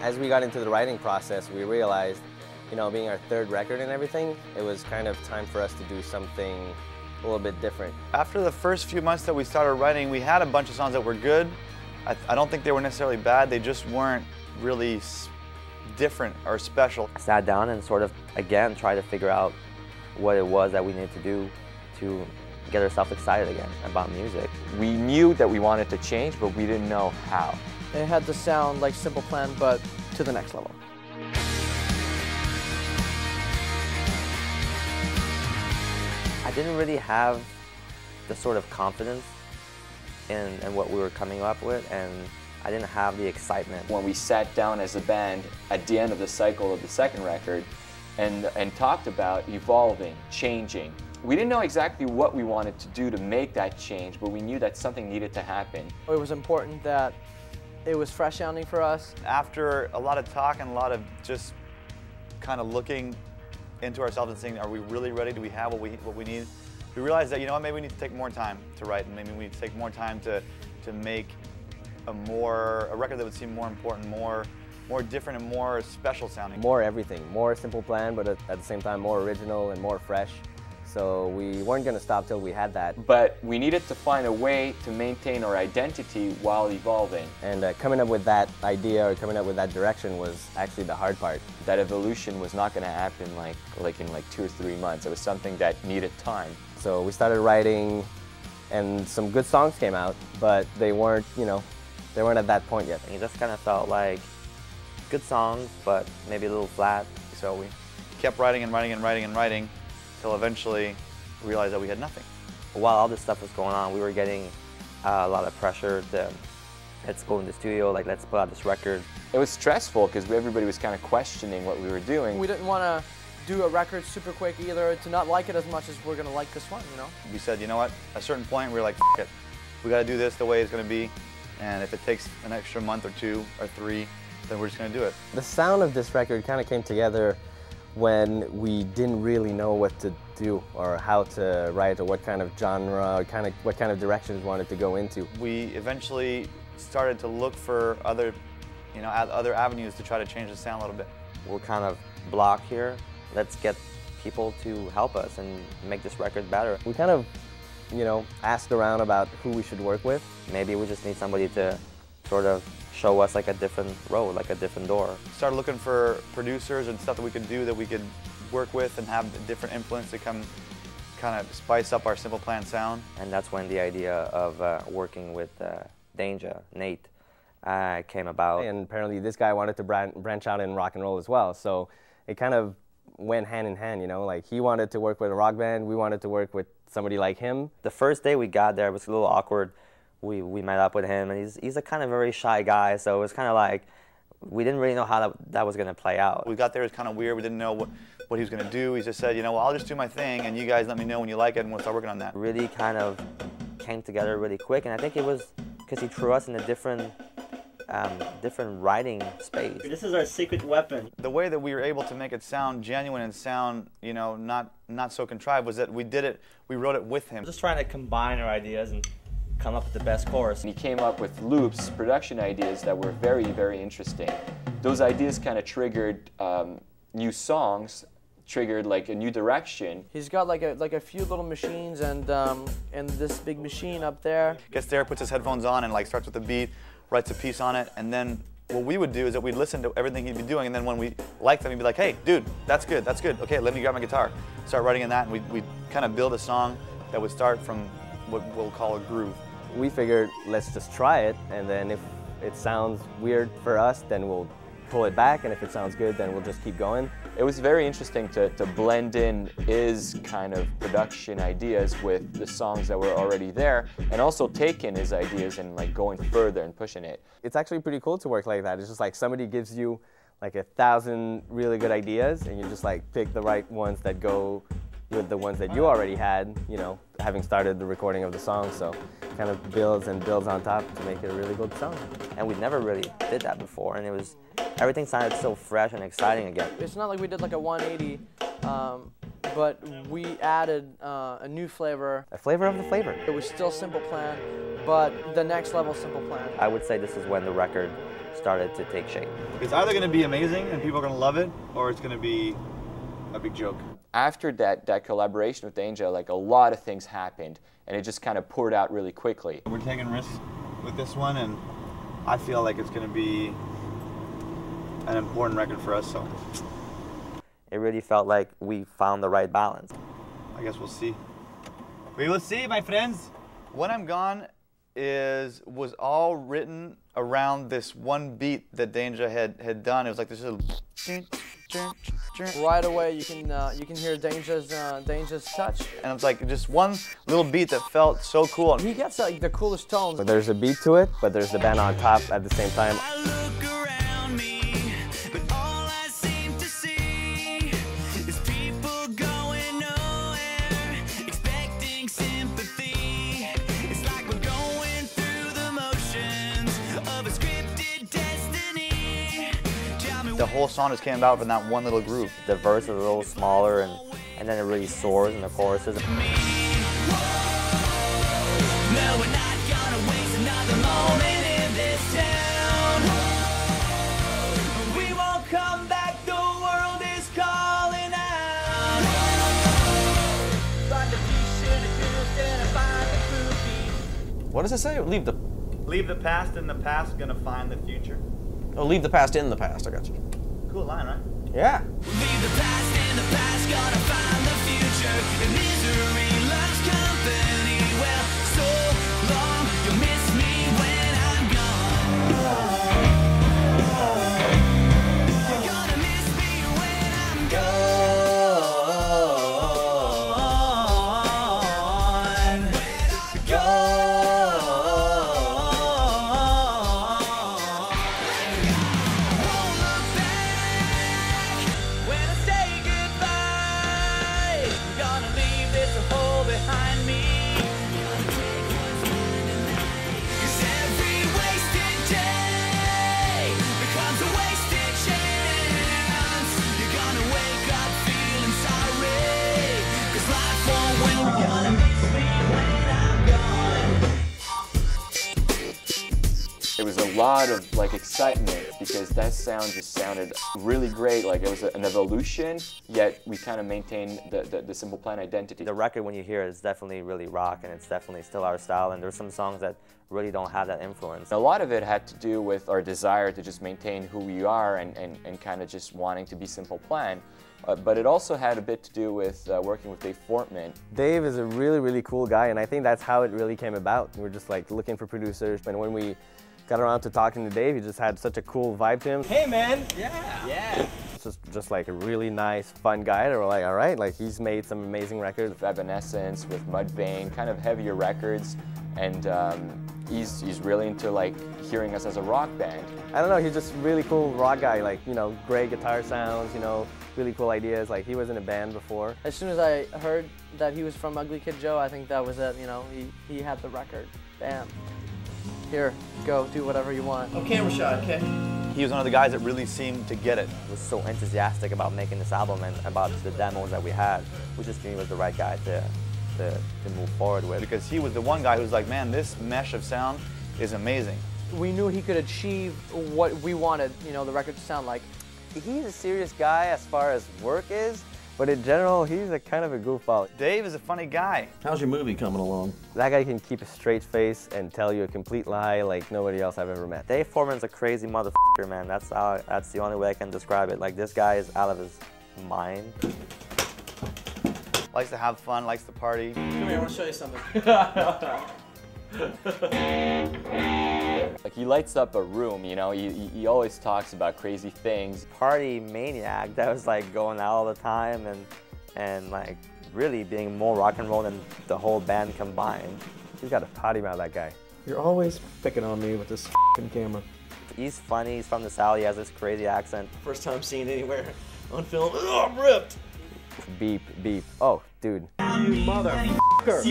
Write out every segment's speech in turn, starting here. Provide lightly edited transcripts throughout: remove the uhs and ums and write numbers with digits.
As we got into the writing process, we realized, you know, being our third record and everything, it was kind of time for us to do something a little bit different. After the first few months that we started writing, we had a bunch of songs that were good. I don't think they were necessarily bad, they just weren't really different or special. I sat down and sort of, again, tried to figure out what it was that we needed to do to get ourselves excited again about music. We knew that we wanted to change, but we didn't know how. It had to sound like Simple Plan, but to the next level. I didn't really have the sort of confidence in what we were coming up with, and I didn't have the excitement. When we sat down as a band at the end of the cycle of the second record and talked about evolving, changing, we didn't know exactly what we wanted to do to make that change, but we knew that something needed to happen. It was important that it was fresh sounding for us. After a lot of talk and a lot of just kind of looking into ourselves and saying, are we really ready? Do we have what we need? We realized that, you know what, maybe we need to take more time to write, and maybe we need to take more time to make a record that would seem more important, more different and more special sounding. More everything, more Simple Plan, but at the same time more original and more fresh. So we weren't going to stop till we had that. But we needed to find a way to maintain our identity while evolving. And coming up with that idea or coming up with that direction was actually the hard part. That evolution was not going to happen like in 2 or 3 months. It was something that needed time. So we started writing, and some good songs came out, but they weren't, you know, they weren't at that point yet. And it just kind of felt like good songs, but maybe a little flat. So we kept writing and writing and writing and writing, until eventually we realized that we had nothing. While all this stuff was going on, we were getting a lot of pressure to, let's go in the studio, like let's put out this record. It was stressful because everybody was kind of questioning what we were doing. We didn't want to do a record super quick either, to not like it as much as we're going to like this one, you know? We said, you know what, at a certain point we were like, F it. We got to do this the way it's going to be, and if it takes an extra month or 2 or 3, then we're just going to do it. The sound of this record kind of came together when we didn't really know what to do or how to write or what kind of genre or what kind of directions we wanted to go into. We eventually started to look for other avenues to try to change the sound a little bit. We're kind of blocked here. Let's get people to help us and make this record better. We kind of, you know, asked around about who we should work with. Maybe we just need somebody to sort of show us like a different road, like a different door. Started looking for producers and stuff that we could do, that we could work with and have different influence to come kind of spice up our Simple Plan sound. And that's when the idea of working with Danger, Nate, came about. And apparently this guy wanted to branch out in rock and roll as well, so it kind of went hand in hand, you know, like he wanted to work with a rock band, we wanted to work with somebody like him. The first day we got there, it was a little awkward. We met up with him, and he's a kind of very shy guy, so it was kind of like we didn't really know how that was going to play out. We got there, it was kind of weird. We didn't know what he was going to do. He just said, you know, well, I'll just do my thing, and you guys let me know when you like it, and we'll start working on that. Really kind of came together really quick, and I think it was because he threw us in a different writing space. This is our secret weapon. The way that we were able to make it sound genuine and sound, you know, not so contrived was that we wrote it with him. Just trying to combine our ideas and come up with the best chorus. He came up with loops, production ideas that were very, very interesting. Those ideas kind of triggered new songs, triggered like a new direction. He's got like a few little machines and this big machine up there. Gets there, puts his headphones on, and like starts with the beat, writes a piece on it, and then what we would do is that we'd listen to everything he'd be doing, and then when we liked them, he'd be like, hey, dude, that's good, okay, let me grab my guitar. Start writing in that, and we'd kind of build a song that would start from what we'll call a groove. We figured, let's just try it, and then if it sounds weird for us, then we'll pull it back, and if it sounds good, then we'll just keep going. It was very interesting to blend in his kind of production ideas with the songs that were already there, and also taking his ideas and like going further and pushing it. It's actually pretty cool to work like that. It's just like somebody gives you like 1,000 really good ideas, and you just like pick the right ones that go with the ones that you already had, you know, having started the recording of the song, so kind of builds and builds on top to make it a really good song. And we never really did that before, and everything sounded so fresh and exciting again. It's not like we did like a 180, but we added a new flavor. A flavor of the flavor. It was still Simple Plan, but the next level Simple Plan. I would say this is when the record started to take shape. It's either going to be amazing and people are going to love it, or it's going to be a big joke. After that collaboration with Danger, like a lot of things happened, and it just kind of poured out really quickly. We're taking risks with this one, and I feel like it's going to be an important record for us, so It really felt like we found the right balance. I guess we'll see. We will see, my friends. When I'm Gone was all written around this one beat that Danger had done. It was like this little. Right away, you can hear Danger's touch. And it's like just one little beat that felt so cool. He gets like the coolest tones. But there's a beat to it, but there's the band on top at the same time. The whole song just came about from that one little groove. The verse is a little smaller, and then it really soars in the choruses. No, we're not gonna waste another moment in this town. We won't come back, the world is calling out. Find the future, the truth, and find the groupie. What does it say? Leave the past in the past, gonna find the future. oh, leave the past in the past. I got you. Cool line, right? Yeah. Leave the past in the past, gonna find the future. And misery loves company. Well, so long, you'll miss me when I'm gone. You're gonna miss me when I'm gone. Won't look back when I say goodbye. I'm gonna leave this hole behind me. 'Cause every wasted day becomes a wasted chance. You're gonna wake up feeling sorry. 'Cause life won't win. You're gonna miss me when I'm gone. It was a lot of like excitement because that sound just sounded really great. Like it was an evolution, yet we kind of maintained the Simple Plan identity. The record, when you hear it, is definitely really rock, and it's definitely still our style, and there's some songs that really don't have that influence. A lot of it had to do with our desire to just maintain who we are and kind of just wanting to be Simple Plan. But it also had a bit to do with working with Dave Fortman. Dave is a really, really cool guy, and I think that's how it really came about. We were just like looking for producers, and when we got around to talking to Dave, he just had such a cool vibe to him. Hey man! Yeah! It's just like a really nice, fun guy that we're like, all right, like he's made some amazing records. With Evanescence, with Mudvayne, kind of heavier records, and he's really into like hearing us as a rock band. I don't know, he's just a really cool rock guy, like, you know, great guitar sounds, you know, really cool ideas. Like, he was in a band before. As soon as I heard that he was from Ugly Kid Joe, I think that was it. You know, he had the record. Bam. Here, go, do whatever you want. Oh, camera shot, okay? He was one of the guys that really seemed to get it. Was so enthusiastic about making this album and about the demos that we had. We just knew he was the right guy to move forward with. Because he was the one guy who was like, man, this mesh of sound is amazing. We knew he could achieve what we wanted, you know, the record to sound like. He's a serious guy as far as work is, but in general, he's a kind of a goofball. Dave is a funny guy. How's your movie coming along? That guy can keep a straight face and tell you a complete lie like nobody else I've ever met. Dave Fortman's a crazy motherfucker, man. That's the only way I can describe it. Like, this guy is out of his mind. Likes to have fun, likes to party. Come here, I want to show you something. Like he lights up a room, you know. He always talks about crazy things. Party maniac that was like going out all the time and like really being more rock and roll than the whole band combined. He's got a potty mouth, that guy. You're always picking on me with this f***ing camera. He's funny, he's from the South, he has this crazy accent. First time seeing it anywhere on film. Oh, I'm ripped! Beep, beep. Oh, dude. You motherfucker!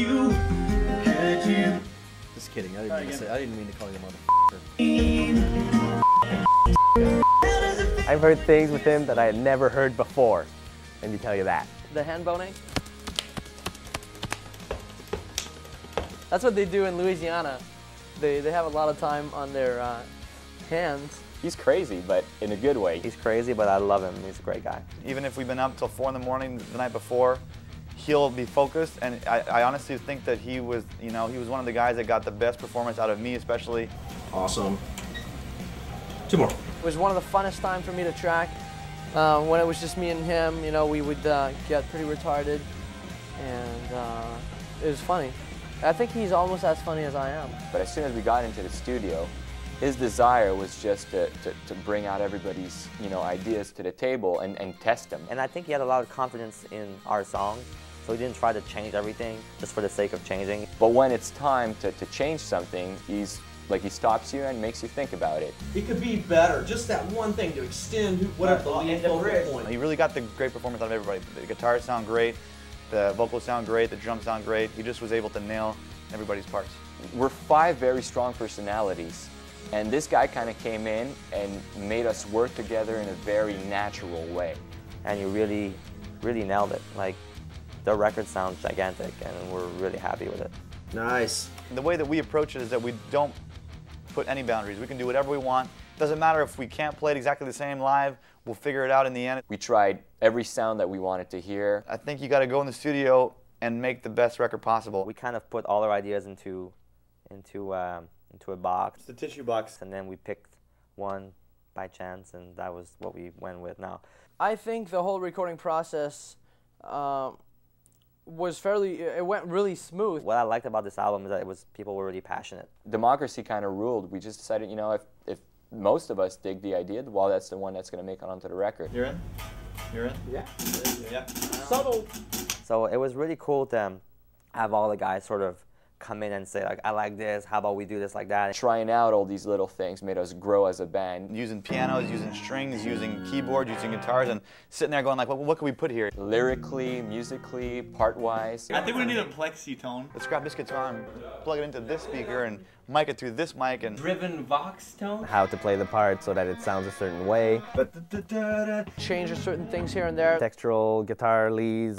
Just kidding, I didn't mean to call you a motherfucker. I've heard things with him that I had never heard before. Let me tell you that. The hand boning. That's what they do in Louisiana. They have a lot of time on their hands, He's crazy, but in a good way. He's crazy, but I love him. He's a great guy. Even if we've been up till 4 in the morning the night before, he'll be focused, and I honestly think that he was, you know, he was one of the guys that got the best performance out of me, especially. Awesome. 2 more. It was one of the funnest times for me to track. When it was just me and him, you know, we would get pretty retarded, and it was funny. I think he's almost as funny as I am. But as soon as we got into the studio, his desire was just to bring out everybody's, you know, ideas to the table and test them. And I think he had a lot of confidence in our songs, so he didn't try to change everything just for the sake of changing. But when it's time to change something, he stops you and makes you think about it. It could be better. Just that one thing to extend whatever the lead focal point. He really got the great performance out of everybody. The guitars sound great, the vocals sound great, the drums sound great. He just was able to nail everybody's parts. We're 5 very strong personalities, and this guy kind of came in and made us work together in a very natural way. And you really, really nailed it. Like, the record sounds gigantic, and we're really happy with it. Nice. The way that we approach it is that we don't put any boundaries. We can do whatever we want. Doesn't matter if we can't play it exactly the same live, we'll figure it out in the end. We tried every sound that we wanted to hear. I think you got to go in the studio and make the best record possible. We kind of put all our ideas into a box. It's the tissue box. And then we picked one by chance, and that was what we went with now. I think the whole recording process it went really smooth. What I liked about this album is that people were really passionate. Democracy kind of ruled. We just decided, you know, if most of us dig the idea, well, that's the one that's going to make it onto the record. You're in? You're in? Yeah. Yeah. Subtle. So it was really cool to have all the guys sort of come in and say, like, I like this, how about we do this like that? Trying out all these little things made us grow as a band. Using pianos, using strings, using keyboards, using guitars, and sitting there going like, what can we put here? Lyrically, musically, part-wise. I think we need a plexi tone. Let's grab this guitar and plug it into this speaker and mic it through this mic and... Driven Vox tone? How to play the part so that it sounds a certain way. Change certain things here and there. Textural guitar leads.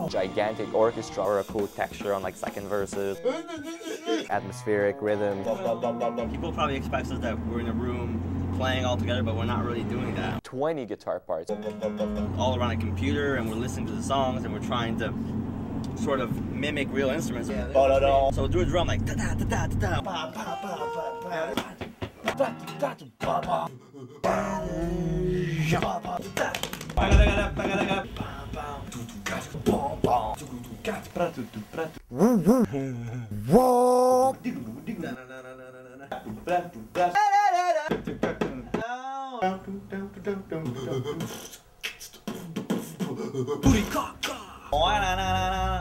Gigantic orchestra. Or a cool texture on like second verses. Atmospheric rhythm. People probably expect us that we're in a room playing all together, but we're not really doing that. 20 guitar parts. All around a computer, and we're listening to the songs, and we're trying to sort of mimic real instruments. So do a drum like da da da da da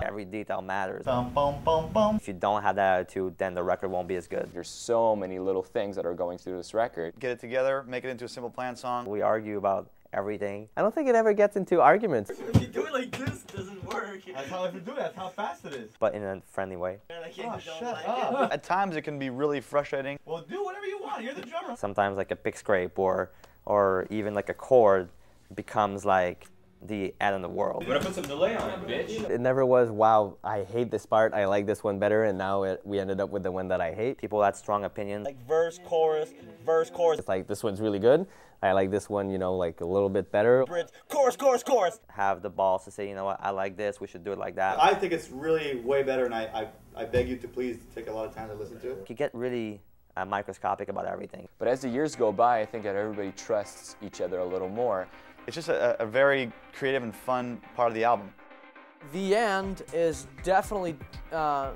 Every detail matters. If you don't have that attitude, then the record won't be as good. There's so many little things that are going through this record. Get it together, make it into a simple plan song. We argue about everything. I don't think it ever gets into arguments. If you do it like this, it doesn't work. That's how if you do it, that's how fast it is. But in a friendly way. At times it can be really frustrating. Well, do whatever you want. You're the drummer. Sometimes like a pick scrape or even like a chord becomes like the end of the world. We're gonna put some delay on it, bitch. It never was, wow, I hate this part, I like this one better, and now we ended up with the one that I hate. People had strong opinions. Like verse, chorus, verse, chorus. It's like, this one's really good. I like this one, you know, like a little bit better. Bridge, chorus, chorus, chorus. Have the balls to say, you know what, I like this, we should do it like that. I think it's really way better, and I beg you to please take a lot of time to listen to it. You get really microscopic about everything. But as the years go by, I think that everybody trusts each other a little more. It's just a very creative and fun part of the album. The End is definitely a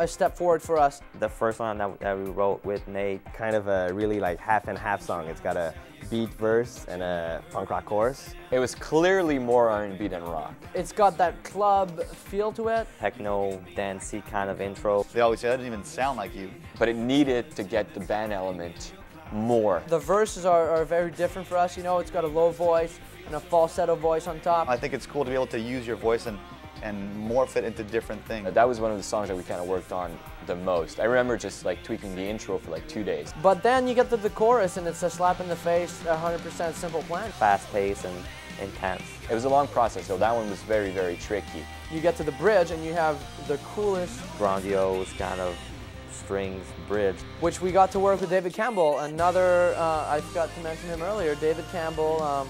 step forward for us. The first one that we wrote with Nate, Kind of a really like half and half song. It's got a beat verse and a punk rock chorus. It was clearly more R&B than rock. It's got that club feel to it. techno, dancey kind of intro. They always say, that doesn't even sound like you. But it needed to get the band element more. The verses are very different for us. You know, it's got a low voice and a falsetto voice on top. I think it's cool to be able to use your voice and morph it into different things. That was one of the songs that we kind of worked on the most. I remember just like tweaking the intro for like 2 days. But then you get to the chorus and it's a slap in the face, 100% simple plan. Fast-paced and intense. It was a long process, so that one was very, very tricky. You get to the bridge and you have the coolest, Grandiose kind of strings bridge. Which we got to work with David Campbell, another, I forgot to mention him earlier, David Campbell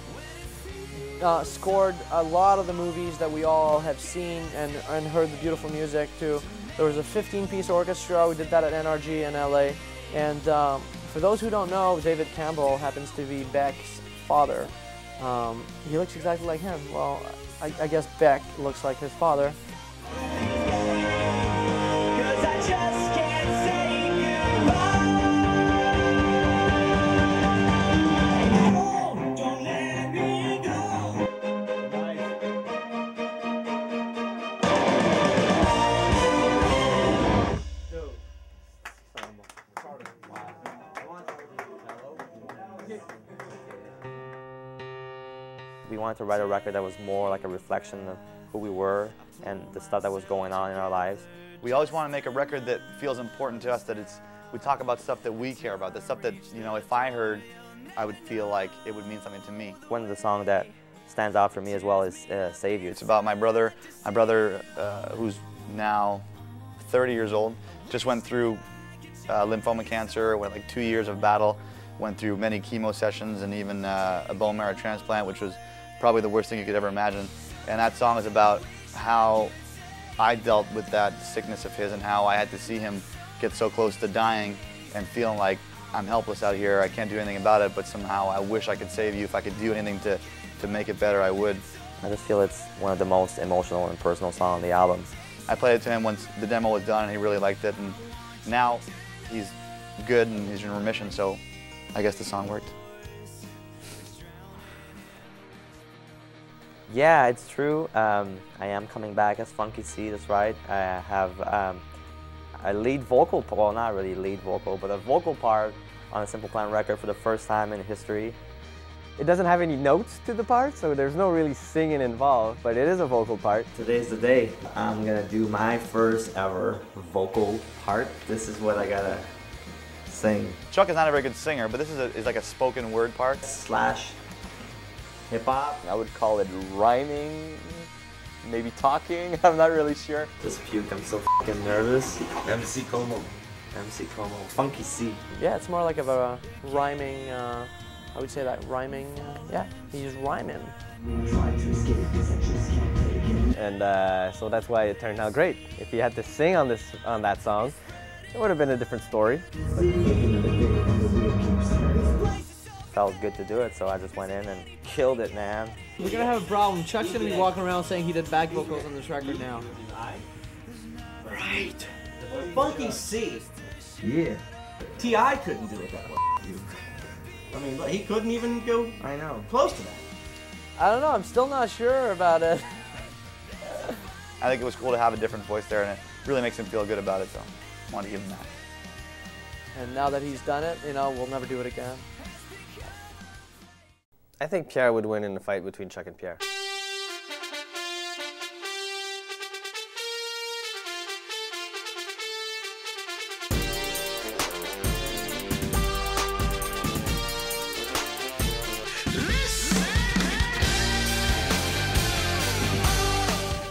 scored a lot of the movies that we all have seen and heard the beautiful music to. There was a 15-piece orchestra, we did that at NRG in LA, and for those who don't know, David Campbell happens to be Beck's father. He looks exactly like him. Well, I guess Beck looks like his father. We wanted to write a record that was more like a reflection of who we were and the stuff that was going on in our lives. We always want to make a record that feels important to us, that we talk about stuff that we care about, the stuff that, you know, if I heard, I would feel like it would mean something to me. One of the songs that stands out for me as well is Save You. It's about my brother who's now 30 years old, just went through lymphoma cancer, went like 2 years of battle, went through many chemo sessions and even a bone marrow transplant, which was probably the worst thing you could ever imagine. And that song is about how I dealt with that sickness of his and how I had to see him get so close to dying and feeling like I'm helpless out here, I can't do anything about it, but somehow I wish I could save you. If I could do anything to make it better, I would. I just feel it's one of the most emotional and personal songs on the album. I played it to him once the demo was done and he really liked it, and now he's good and he's in remission, so I guess the song worked. Yeah, it's true. I am coming back as Funky C, that's right. I have a lead vocal, well, not really lead vocal, but a vocal part on a Simple Plan record for the first time in history. It doesn't have any notes to the part, so there's no really singing involved, but it is a vocal part. Today's the day. I'm gonna do my first ever vocal part. This is what I gotta sing. Chuck is not a very good singer, but this is like a spoken word part. Slash hip hop. I would call it rhyming, maybe talking, I'm not really sure. Just puke, I'm so fucking nervous. MC Como. MC Como. Funky C. Yeah, it's more like of a rhyming, I would say that rhyming, yeah, he's rhyming. And so that's why it turned out great. If he had to sing on that song, it would have been a different story. Felt good to do it, so I just went in and killed it, man. We're gonna have a problem. Chuck's gonna be walking around saying he did back vocals on this record now. Right. Funky C. Yeah. T.I. couldn't do it that well. I mean, look, he couldn't even go close to that. I don't know, I'm still not sure about it. I think it was cool to have a different voice there, and it really makes him feel good about it, so I want to give him that. And now that he's done it, you know, we'll never do it again. I think Pierre would win in the fight between Chuck and Pierre.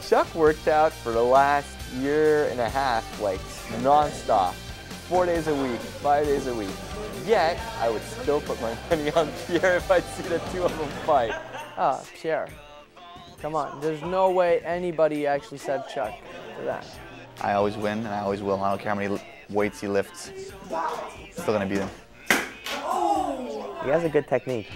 Chuck worked out for the last year and a half, like non-stop, 4 days a week, 5 days a week. Yet, I would still put my money on Pierre if I'd see the two of them fight. Ah, Pierre. Come on, there's no way anybody actually said Chuck to that. I always win, and I always will. I don't care how many weights he lifts. Still gonna beat him. He has a good technique.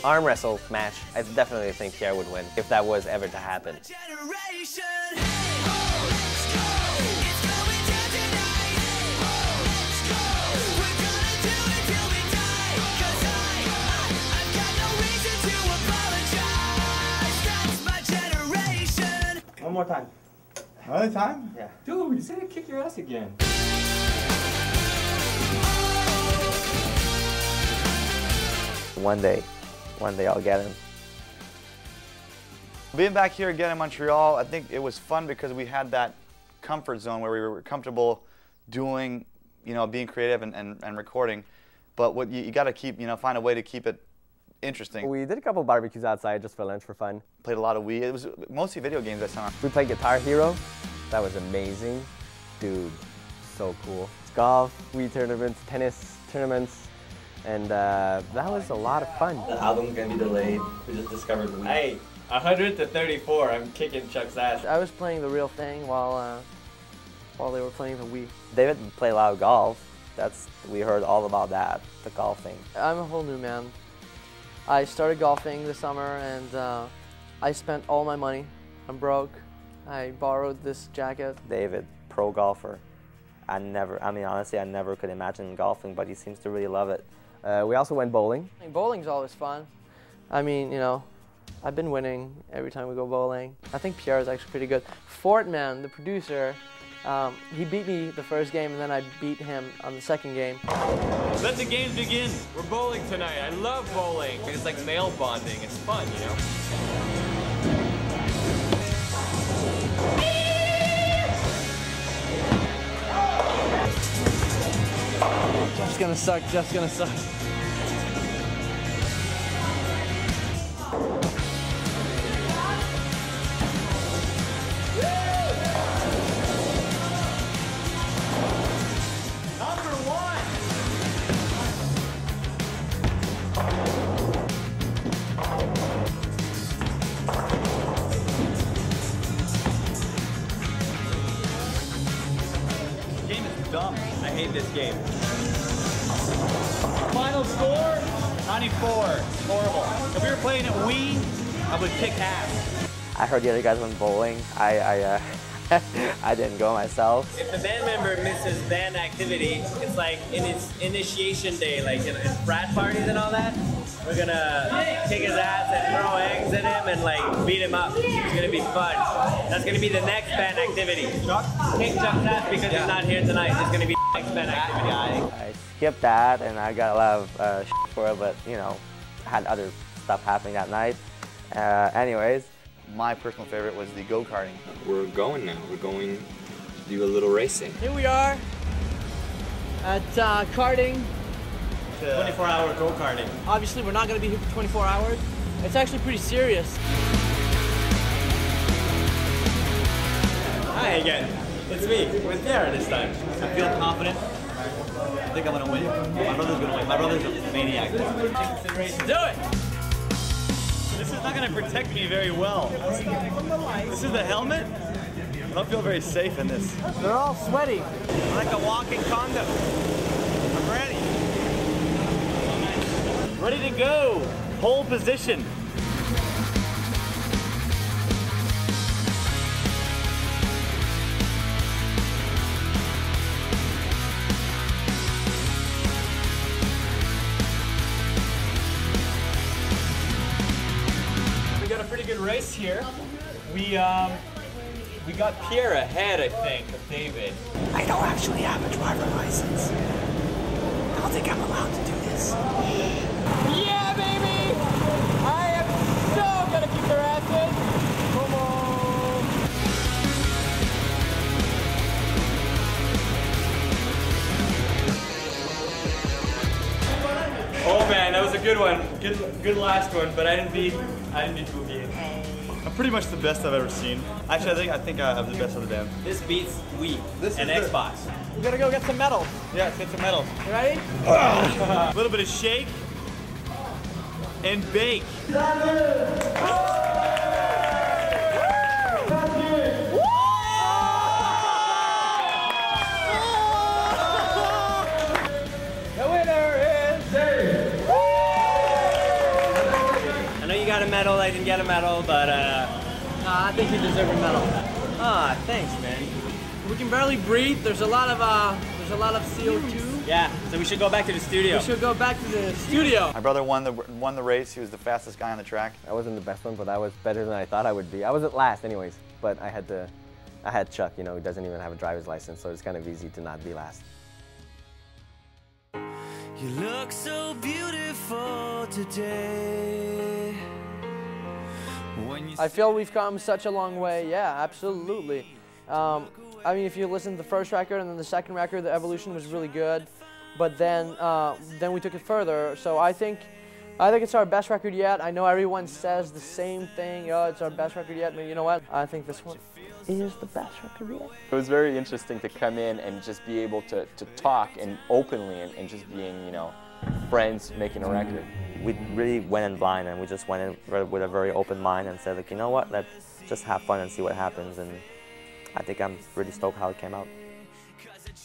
Arm wrestle match, I definitely think Pierre would win if that was ever to happen. One more time. Another time? Yeah. Dude, you said to kick your ass again. One day I'll get him. Being back here again in Montreal, I think it was fun because we had that comfort zone where we were comfortable doing, you know, being creative and recording. But what you got to keep, you know, find a way to keep it interesting. We did a couple barbecues outside just for lunch for fun. Played a lot of Wii. It was mostly video games that summer. We played Guitar Hero. That was amazing. Dude, so cool. Golf, Wii tournaments, tennis tournaments, and that was a lot of fun. The album's gonna be delayed. We just discovered Wii. Hey, 100 to 34. I'm kicking Chuck's ass. I was playing the real thing while they were playing the Wii. David played a lot of golf. We heard all about that, the golfing. I'm a whole new man. I started golfing this summer and I spent all my money. I'm broke. I borrowed this jacket. David, pro golfer. Honestly, I never could imagine golfing, but he seems to really love it. We also went bowling. Bowling's always fun. I mean, you know, I've been winning every time we go bowling. I think Pierre is actually pretty good. Fortman, the producer, he beat me the first game and then I beat him on the second game. Let the games begin. We're bowling tonight. I love bowling. It's like male bonding. It's fun, you know? Jeff's gonna suck, Jeff's gonna suck. Dumb. I hate this game. Final score, 94. Horrible. If we were playing at Wii, I would kick ass. I heard the other guys went bowling. I didn't go myself. If the band member misses band activity, it's like in its initiation day, like in frat parties and all that, we're gonna kick his ass and throw eggs at him and like beat him up. It's gonna be fun. That's gonna be the next band activity. Chuck? Kick Chuck's ass because he's not here tonight. It's gonna be the next band activity. I skipped that and I got a lot of shit for it, but you know, had other stuff happening that night. Anyways. My personal favorite was the go-karting. We're going now. We're going to do a little racing. Here we are at karting. 24-hour go-karting. Obviously, we're not going to be here for 24 hours. It's actually pretty serious. Hi again. It's me, with Darren this time. I feel confident. I think I'm gonna win. My brother's gonna win. My brother's a maniac. Let's do it! This is not gonna protect me very well. This is the helmet? I don't feel very safe in this. They're all sweaty. I'm like a walking condom. I'm ready. Ready to go. Pole position. We got a pretty good race here. We got Pierre ahead, I think, of David. I don't actually have a driver license. I don't think I'm allowed to do this. Yeah, baby! I am so gonna kick their asses. Come on! Oh man, that was a good one. Good last one, but I didn't beat Of.avi. I'm pretty much the best I've ever seen. Actually, I think I'm the best of the band. This beats Wii and Xbox. We gotta go get some medals. Yeah, let's get some medals. You ready? A little bit of shake and bake. I know you got a medal, I didn't get a medal, but I think you deserve a medal. ah, thanks, man. We can barely breathe. There's a lot of CO2. Yeah, so we should go back to the studio. We should go back to the studio. My brother won the race. He was the fastest guy on the track. I wasn't the best one, but I was better than I thought I would be. I wasn't last anyways, but I had Chuck, you know, who doesn't even have a driver's license, so it's kind of easy to not be last. You look so beautiful today. I feel we've come such a long way. Yeah, absolutely. I mean, if you listen to the first record and then the second record, the evolution was really good. But then we took it further. So I think I think it's our best record yet. I know everyone says the same thing, oh, it's our best record yet, but you know what? I think this one is the best record yet. It was very interesting to come in and just be able to talk and openly and just being, you know, friends making a record. We really went in blind, and we just went in with a very open mind and said, like, you know what, let's just have fun and see what happens. And I think I'm really stoked how it came out.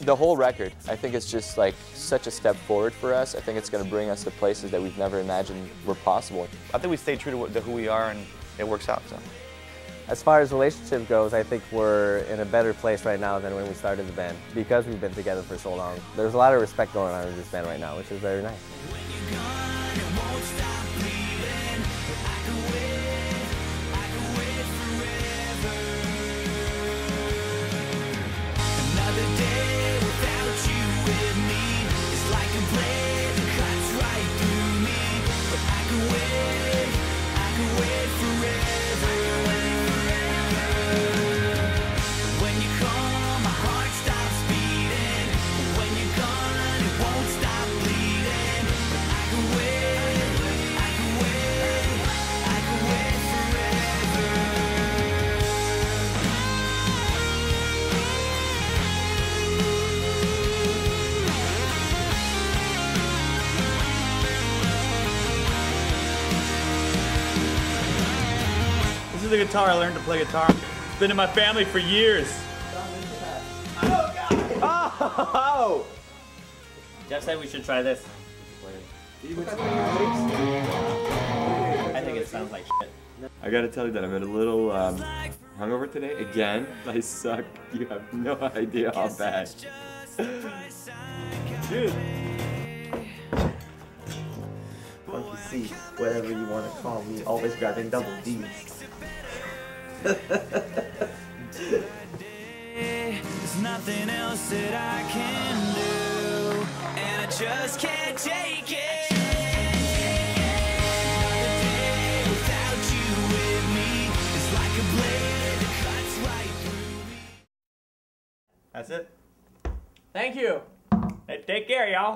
The whole record, I think it's just like such a step forward for us. I think it's going to bring us to places that we've never imagined were possible. I think we stay true to who we are, and it works out. So. As far as relationship goes, I think we're in a better place right now than when we started the band because we've been together for so long. There's a lot of respect going on in this band right now, which is very nice. This is the guitar I learned to play guitar. It's been in my family for years. Oh! Jeff said we should try this. I think it sounds like shit. I gotta tell you that I'm a little hungover today. Again, I suck. You have no idea how bad. Dude. Funky C, whatever you want to call me, always grabbing double D's. There's nothing else that I can do, and I just can't take it. Another day without you with me is like a blade that cuts right through me. That's it. Thank you. Hey, take care, y'all.